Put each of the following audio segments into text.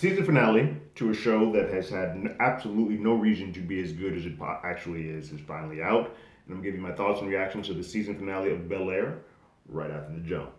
season finale to a show that has had absolutely no reason to be as good as it actually is finally out. And I'm giving you my thoughts and reactions to the season finale of Bel Air right after the jump.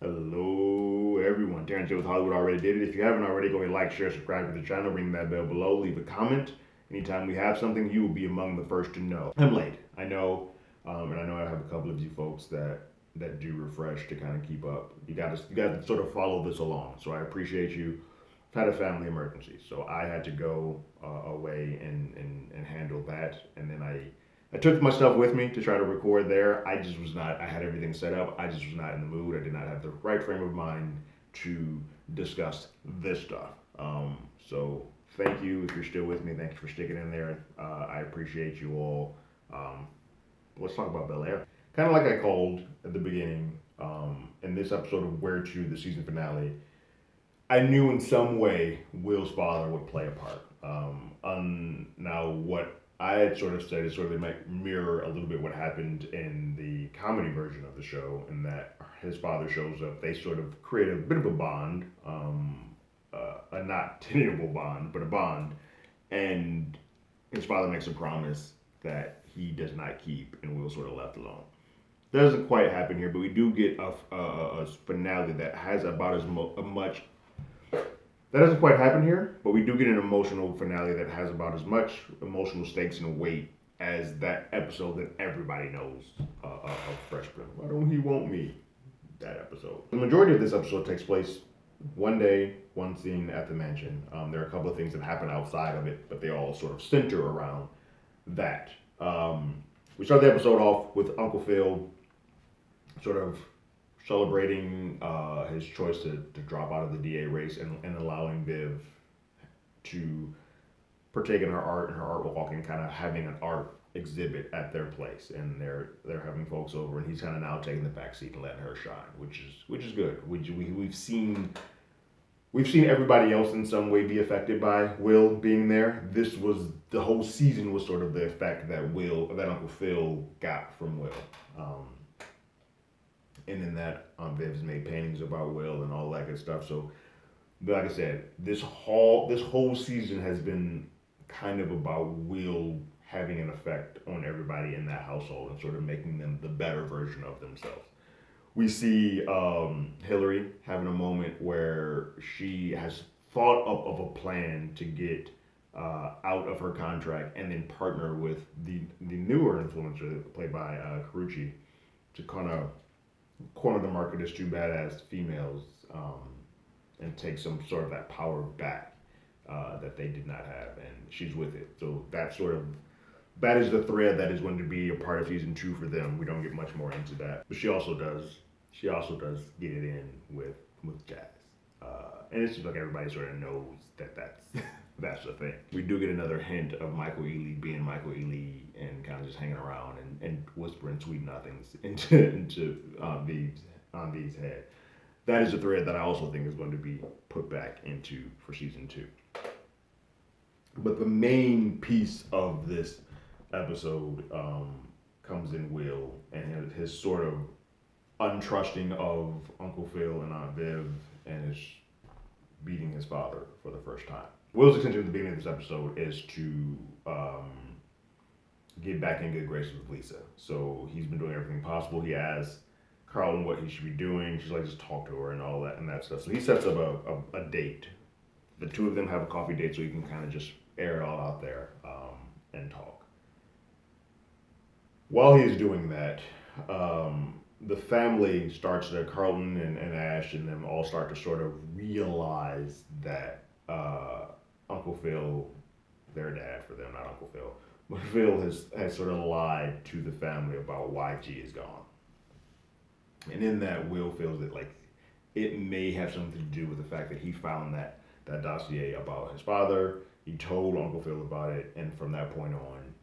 Hello, everyone. Terrence here with Hollywood Already Did It. If you haven't already, go ahead and like, share, subscribe to the channel, ring that bell below, leave a comment. Anytime we have something, you will be among the first to know. I'm late, I know, and I know I have a couple of you folks that do refresh to kind of keep up. You got to sort of follow this along. So I appreciate you. I've had a family emergency, so I had to go away and handle that, and then I took my stuff with me to try to record there. I just was not, I had everything set up. I just was not in the mood. I did not have the right frame of mind to discuss this stuff. So thank you if you're still with me. Thank you for sticking in there. I appreciate you all. Um, let's talk about Bel Air. Kind of like I called at the beginning in this episode of Where to, the season finale, I knew in some way Will's father would play a part. Now, what I had sort of said is sort of might mirror a little bit what happened in the comedy version of the show, in that his father shows up. They sort of create a bit of a bond, a not tenable bond, but a bond, and his father makes a promise that he does not keep, and Will sort of left alone. That doesn't quite happen here, but we do get a finale that has about much that doesn't quite happen here, but we do get an emotional finale that has about as much emotional stakes and weight as that episode that everybody knows of Fresh Prince. Why don't he want me? That episode. The majority of this episode takes place one day, one scene at the mansion. There are a couple of things that happen outside of it, but they all sort of center around that. We start the episode off with Uncle Phil sort of celebrating his choice to drop out of the DA race and allowing Viv to partake in her art and her art walk and kind of having an art exhibit at their place. And they're having folks over, and he's kind of now taking the back seat and letting her shine, which is good. We've seen everybody else in some way be affected by Will being there. This was the whole season was sort of the effect that Uncle Phil got from Will. And in that, Viv's made paintings about Will and all that good stuff. So, like I said, this whole season has been kind of about Will having an effect on everybody in that household and sort of making them the better version of themselves. We see Hillary having a moment where she has thought up of a plan to get out of her contract and then partner with the newer influencer played by Carucci to kind of corner the market as two badass females and take some sort of that power back that they did not have, and she's with it. So that is the thread that is going to be a part of season 2 for them. We don't get much more into that, but she also does get it in with Jazz, and it seems like everybody sort of knows that's that's the thing. We do get another hint of Michael Ealy being Michael Ealy and kind of just hanging around and whispering sweet nothings into V's head. That is a thread that I also think is going to be put back into for season 2. But the main piece of this episode comes in Will and his sort of untrusting of Uncle Phil and Aunt Viv, and his beating his father for the first time. Will's intention at the beginning of this episode is to get back in good graces with Lisa. So he's been doing everything possible. He asks Carlton what he should be doing. She's like, just talk to her and all that and that stuff. So he sets up a date. The two of them have a coffee date so he can kind of just air it all out there and talk. While he's doing that, the family starts to, Carlton and Ash and them all start to sort of realize that Uncle Phil, their dad for them, not Uncle Phil, but Phil has sort of lied to the family about why G is gone. And in that, Will feels that like it may have something to do with the fact that he found that dossier about his father. He told Uncle Phil about it, and from that point on,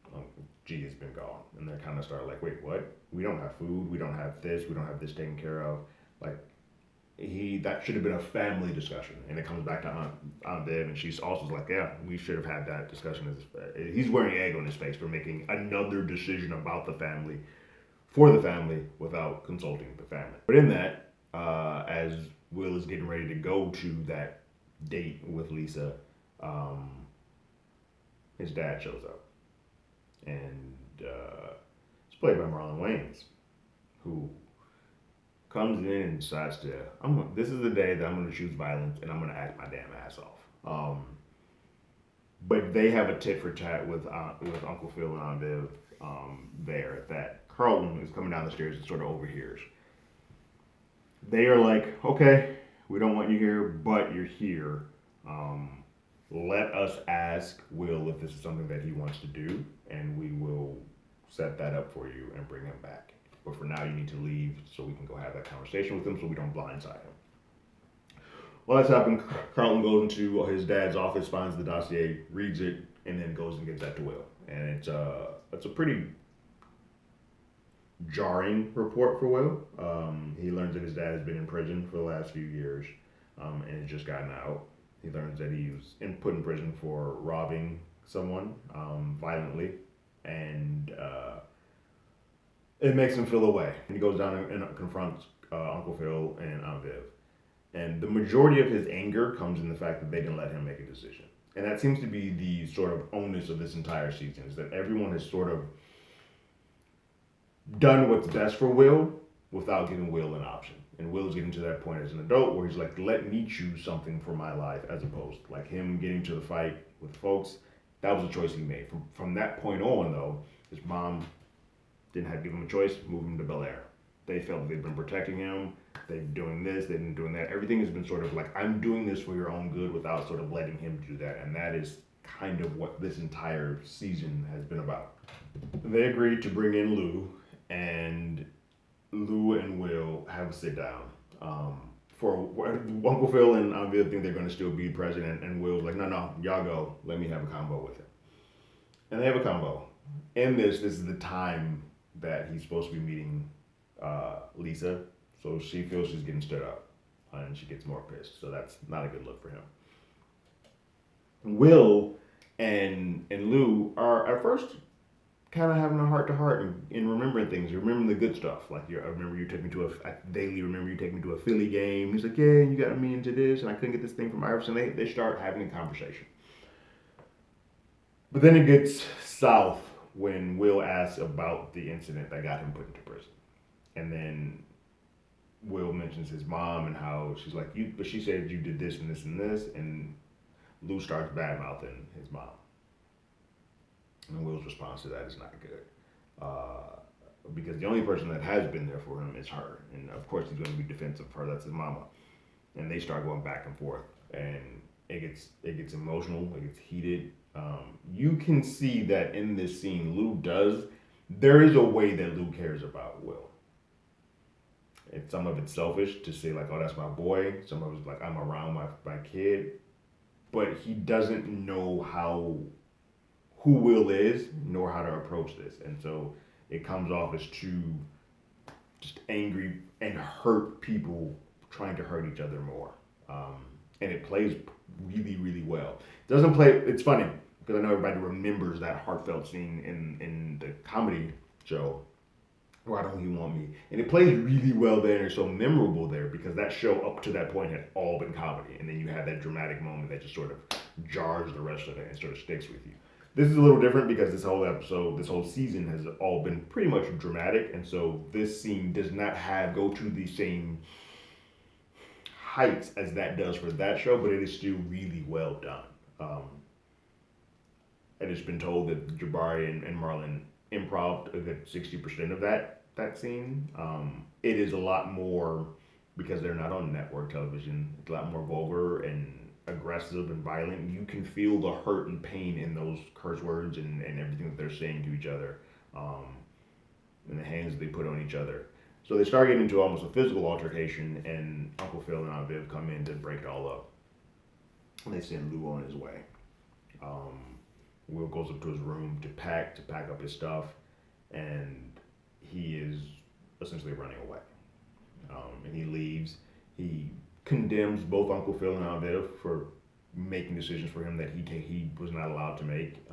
G has been gone. And they're kind of started like, wait, what? We don't have food. We don't have this. We don't have this taken care of. Like, that should have been a family discussion, and it comes back to Aunt Viv, and she's also like, yeah, we should have had that discussion. He's wearing egg on his face for making another decision about the family for the family without consulting the family. But in that, as Will is getting ready to go to that date with Lisa, um, his dad shows up, and it's played by Marlon Wayans, who comes in and decides to, this is the day that I'm going to choose violence and I'm going to act my damn ass off. But they have a tit for tat with Uncle Phil and Aunt Viv there that Carlton is coming down the stairs and sort of overhears. They are like, okay, we don't want you here, but you're here. Let us ask Will if this is something that he wants to do, and we will set that up for you and bring him back. But for now, you need to leave so we can go have that conversation with him so we don't blindside him. Well, that's happened. Carlton goes into his dad's office, finds the dossier, reads it, and then goes and gives that to Will. And it's a pretty jarring report for Will. He learns that his dad has been in prison for the last few years and has just gotten out. He learns that he was put in prison for robbing someone violently, and it makes him feel away. And he goes down and confronts Uncle Phil and Aunt Viv. And the majority of his anger comes in the fact that they didn't let him make a decision. And that seems to be the sort of onus of this entire season, is that everyone has sort of done what's best for Will without giving Will an option. And Will's getting to that point as an adult where he's like, let me choose something for my life, as opposed to like him getting to the fight with folks. That was a choice he made. From that point on, though, his mom didn't have to give him a choice, move him to Bel Air. They felt they'd been protecting him, they've been doing this, they've been doing that. Everything has been sort of like, I'm doing this for your own good without sort of letting him do that. And that is kind of what this entire season has been about. They agreed to bring in Lou, and Lou and Will have a sit down. For Uncle Phil and Aunt Viv think they're going to still be president, and Will's like, no, y'all go, let me have a combo with him. And they have a combo. In this is the time that he's supposed to be meeting Lisa, so she feels she's getting stood up, and she gets more pissed. So that's not a good look for him. Will and Lou are at first kind of having a heart to heart and remembering things, remembering the good stuff. Like, I remember you took me to remember you take me to a Philly game. He's like, yeah, you got me into this, and I couldn't get this thing from Iverson. They start having a conversation. But then it gets south when Will asks about the incident that got him put into prison. And then Will mentions his mom and how she's like, but she said you did this and this and this, and Lou starts badmouthing his mom. And Will's response to that is not good. Because the only person that has been there for him is her. And of course he's going to be defensive of her, that's his mama. And they start going back and forth. And it gets emotional, it gets heated. You can see that in this scene, there is a way that Lou cares about Will. Some of it's selfish to say like, oh, that's my boy. Some of it's like, I'm around my kid. But he doesn't know who Will is, nor how to approach this. And so it comes off as two just angry and hurt people trying to hurt each other more. And it plays really, really well. It's funny, because I know everybody remembers that heartfelt scene in the comedy show, Why Don't You Want Me? And it plays really well there, and it's so memorable there, because that show up to that point had all been comedy. And then you have that dramatic moment that just sort of jars the rest of it and sort of sticks with you. This is a little different because this whole season has all been pretty much dramatic, and so this scene does not go to the same heights as that does for that show, but it is still really well done. And it's been told that Jabari and Marlon improv a good 60% of that scene. It is a lot more, because they're not on network television, it's a lot more vulgar and aggressive and violent. You can feel the hurt and pain in those curse words and everything that they're saying to each other, and the hands that they put on each other. So they start getting into almost a physical altercation, and Uncle Phil and Aunt Viv come in to break it all up. And they send Lou on his way. Will goes up to his room to pack up his stuff, and he is essentially running away. And he leaves, He condemns both Uncle Phil and Aunt Viv for making decisions for him that he was not allowed to make,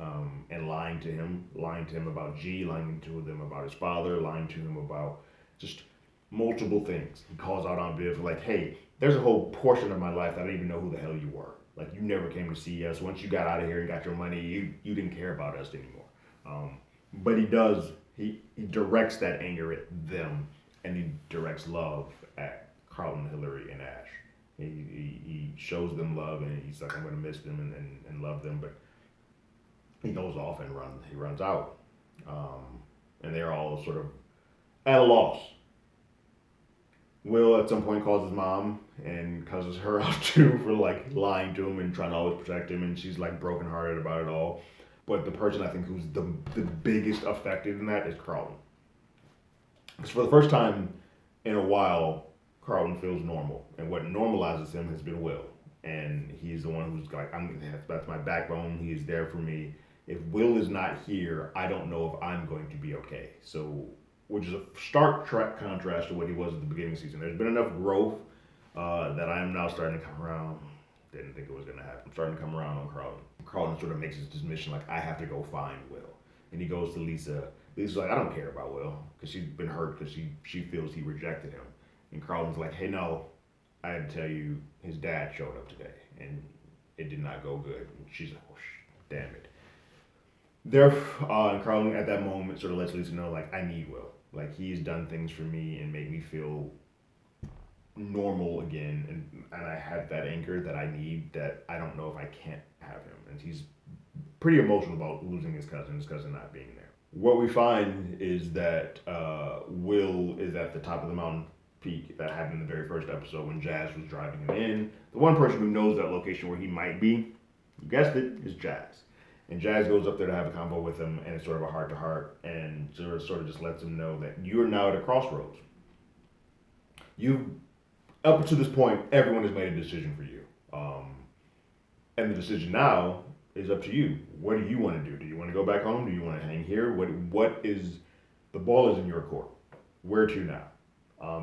and lying to him about G, lying to them about his father, lying to him about just multiple things. He calls out Aunt Viv like, "Hey, there's a whole portion of my life that I didn't even know who the hell you were. Like, you never came to see us. Once you got out of here and got your money, you didn't care about us anymore." But he does. He directs that anger at them, and he directs love at Carlton, Hillary, and Ash. He shows them love, and he's like, "I'm going to miss them and love them," but he goes off and he runs out, and they're all sort of at a loss. Will at some point calls his mom and cusses her out too for like lying to him and trying to always protect him, and she's like brokenhearted about it all. But the person I think who's the biggest affected in that is Carlton, because for the first time in a while, Carlton feels normal, and what normalizes him has been Will, and he's the one who's like, that's my backbone. He is there for me. If Will is not here, I don't know if I'm going to be okay. So, which is a stark contrast to what he was at the beginning of the season. There's been enough growth that I am now starting to come around. Didn't think it was going to happen. I'm starting to come around on Carlton. Carlton sort of makes this mission like, I have to go find Will. And he goes to Lisa. Lisa's like, I don't care about Will, because she's been hurt because she feels he rejected him. And Carlton's like, hey, no, I had to tell you, his dad showed up today, and it did not go good. And she's like, oh, damn it. And Carlton at that moment sort of lets Lisa know, like, I need Will. Like, he's done things for me and made me feel normal again, and I have that anchor that I need, that I don't know if I can't have him. And he's pretty emotional about losing his cousin not being there. What we find is that Will is at the top of the mountain peak that happened in the very first episode when Jazz was driving him in. The one person who knows that location where he might be, you guessed it, is Jazz. And Jazz goes up there to have a convo with him, and it's sort of a heart-to-heart, and sort of just lets him know that you're now at a crossroads. Up to this point, everyone has made a decision for you. And the decision now is up to you. What do you want to do? Do you want to go back home? Do you want to hang here? The ball is in your court. Where to now?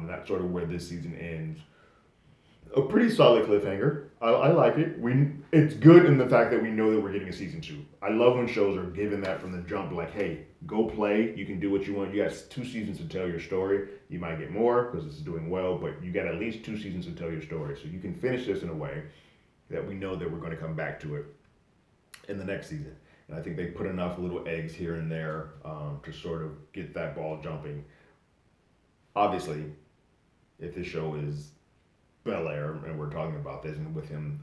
That's sort of where this season ends. A pretty solid cliffhanger. I like it. It's good in the fact that we know that we're getting a season 2. I love when shows are given that from the jump, like, hey, go play. You can do what you want. You got 2 seasons to tell your story. You might get more because this is doing well, but you got at least 2 seasons to tell your story. So you can finish this in a way that we know that we're going to come back to it in the next season. And I think they put enough little eggs here and there to sort of get that ball jumping. Obviously, if this show is Bel Air, and we're talking about this, and with him,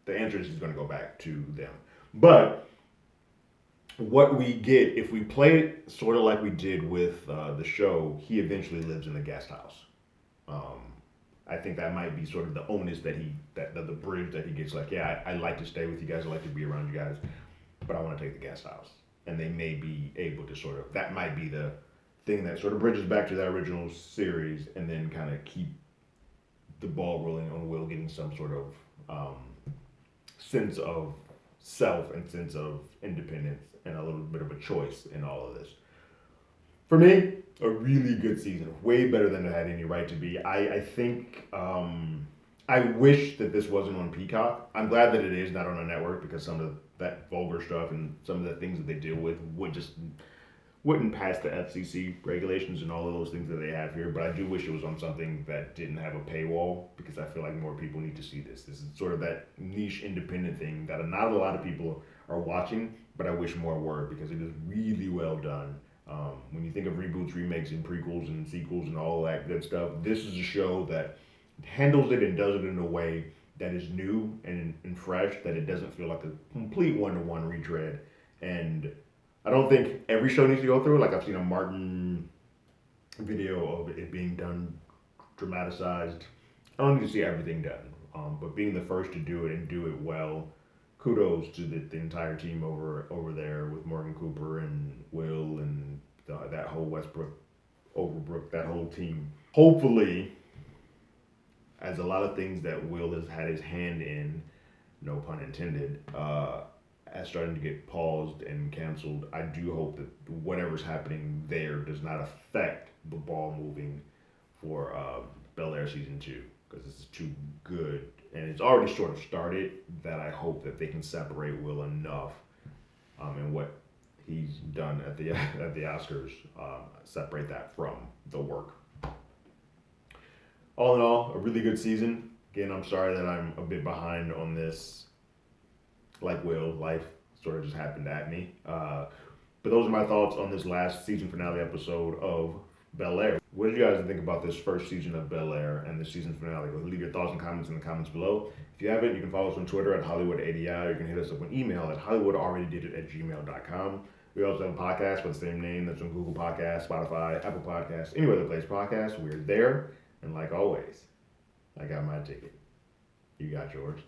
the answer is he's going to go back to them. But what we get, if we play it sort of like we did with the show, he eventually lives in the guest house. I think that might be sort of the onus that the bridge that he gets, like, yeah, I like to stay with you guys, I like to be around you guys, but I want to take the guest house. And they may be able to sort of, that might be the thing that sort of bridges back to that original series, and then kind of keep the ball rolling on Will getting some sort of sense of self and sense of independence and a little bit of a choice in all of this. For me, a really good season, way better than it had any right to be. I think I wish that this wasn't on Peacock. I'm glad that it is not on a network, because some of that vulgar stuff and some of the things that they deal with wouldn't pass the FCC regulations and all of those things that they have here. But I do wish it was on something that didn't have a paywall, because I feel like more people need to see this. This is sort of that niche independent thing that not a lot of people are watching, but I wish more were, because it is really well done. When you think of reboots, remakes, and prequels and sequels and all that good stuff, this is a show that handles it and does it in a way that is new and fresh, that it doesn't feel like a complete one-to-one retread. And I don't think every show needs to go through it. Like, I've seen a Martin video of it being done, dramatized. I don't need to see everything done. But being the first to do it and do it well, kudos to the entire team over there with Morgan Cooper and Will and that whole Westbrook, Overbrook, that whole team. Hopefully, as a lot of things that Will has had his hand in, no pun intended, as starting to get paused and canceled, I do hope that whatever's happening there does not affect the ball moving for Bel Air season 2 because this is too good, and it's already sort of started. That I hope that they can separate Will enough, and what he's done at the Oscars, separate that from the work. All in all, a really good season. Again, I'm sorry that I'm a bit behind on this. Like Will, life sort of just happened at me. But those are my thoughts on this last season finale episode of Bel Air. What did you guys think about this first season of Bel Air and the season finale? Leave your thoughts and comments in the comments below. If you haven't, you can follow us on Twitter at HollywoodADI. You can hit us up on email at HollywoodAlreadyDidIt@gmail.com. We also have a podcast with the same name that's on Google Podcasts, Spotify, Apple Podcasts, anywhere that plays podcasts. We're there. And like always, I got my ticket. You got yours.